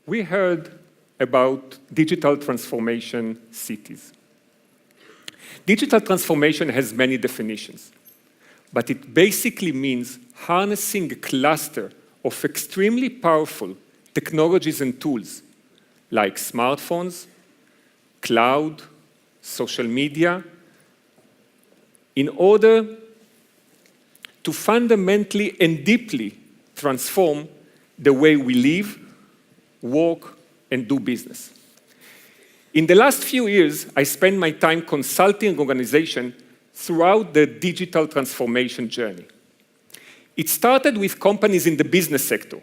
We heard about digital transformation cities. Digital transformation has many definitions, but it basically means harnessing a cluster of extremely powerful technologies and tools like smartphones, cloud, social media, in order to fundamentally and deeply transform the way we live, work, and do business. In the last few years, I spent my time consulting organizations throughout the digital transformation journey. It started with companies in the business sector.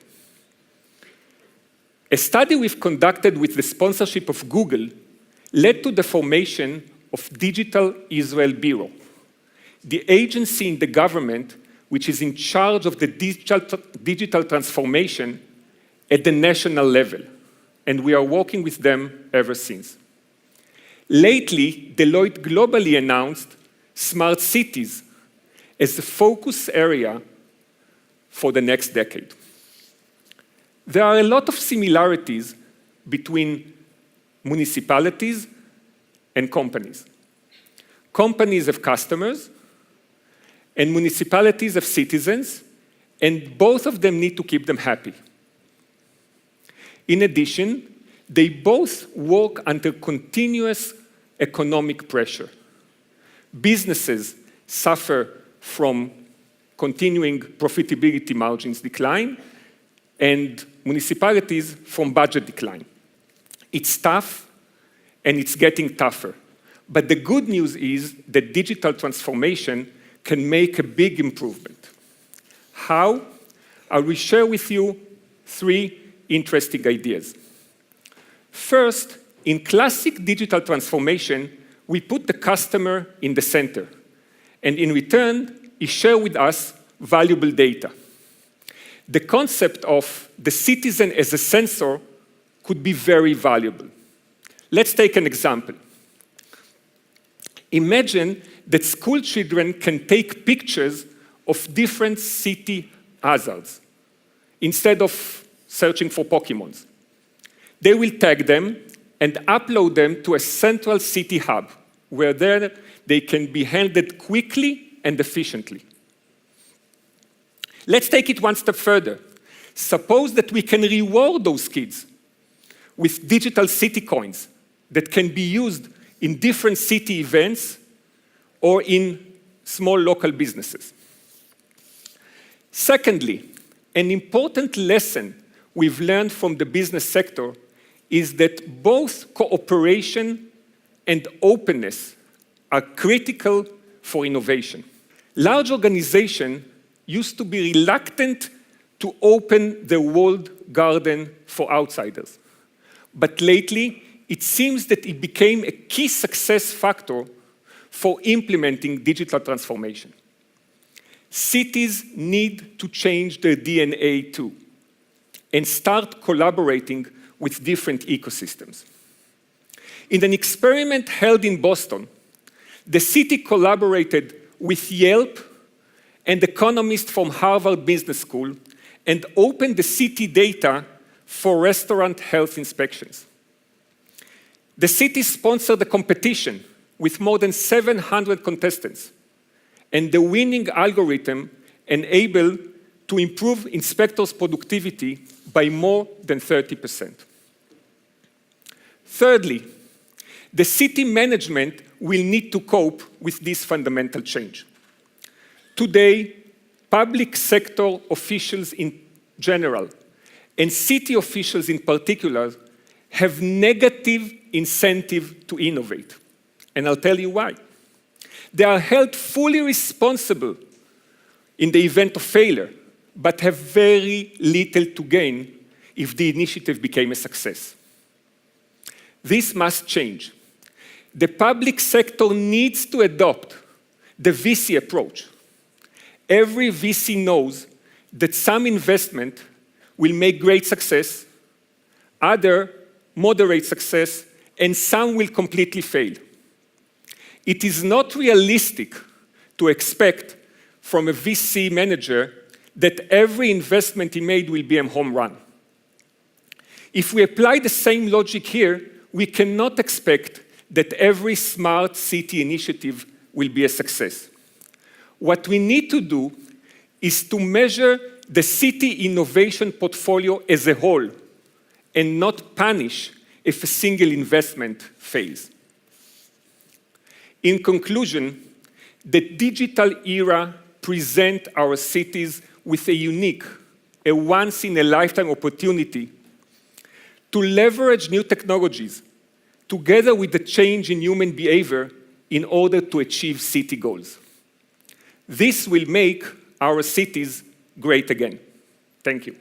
A study we've conducted with the sponsorship of Google led to the formation of Digital Israel Bureau, the agency in the government which is in charge of the digital transformation at the national level, and we are working with them ever since. Lately, Deloitte globally announced smart cities as the focus area for the next decade. There are a lot of similarities between municipalities and companies. Companies have customers, and municipalities have citizens, and both of them need to keep them happy. In addition, they both work under continuous economic pressure. Businesses suffer from continuing profitability margins decline, and municipalities from budget decline. It's tough, and it's getting tougher. But the good news is that digital transformation can make a big improvement. How? I will share with you 3 interesting ideas. First, in classic digital transformation, we put the customer in the center, and in return, he shares with us valuable data. The concept of the citizen as a sensor could be very valuable. Let's take an example. Imagine that school children can take pictures of different city hazards instead of searching for Pokemons. They will tag them and upload them to a central city hub where there they can be handled quickly and efficiently. Let's take it one step further. Suppose that we can reward those kids with digital city coins that can be used in different city events or in small local businesses. Secondly, an important lesson we've learned from the business sector is that both cooperation and openness are critical for innovation. Large organizations used to be reluctant to open the walled garden for outsiders. But lately, it seems that it became a key success factor for implementing digital transformation. Cities need to change their DNA too and start collaborating with different ecosystems. In an experiment held in Boston, the city collaborated with Yelp and economists from Harvard Business School and opened the city data for restaurant health inspections. The city sponsored a competition with more than 700 contestants, and the winning algorithm enabled to improve inspectors' productivity by more than 30%. Thirdly, the city management will need to cope with this fundamental change. Today, public sector officials in general and city officials in particular have negative incentive to innovate. And I'll tell you why. They are held fully responsible in the event of failure, but have very little to gain if the initiative became a success. This must change. The public sector needs to adopt the VC approach. Every VC knows that some investment will make great success, other moderate success, and some will completely fail. It is not realistic to expect from a VC manager that every investment he made will be a home run. If we apply the same logic here, we cannot expect that every smart city initiative will be a success. What we need to do is to measure the city innovation portfolio as a whole and not punish if a single investment fails. In conclusion, the digital era presents our cities with a unique, a once-in-a-lifetime opportunity to leverage new technologies together with the change in human behavior in order to achieve city goals. This will make our cities great again. Thank you.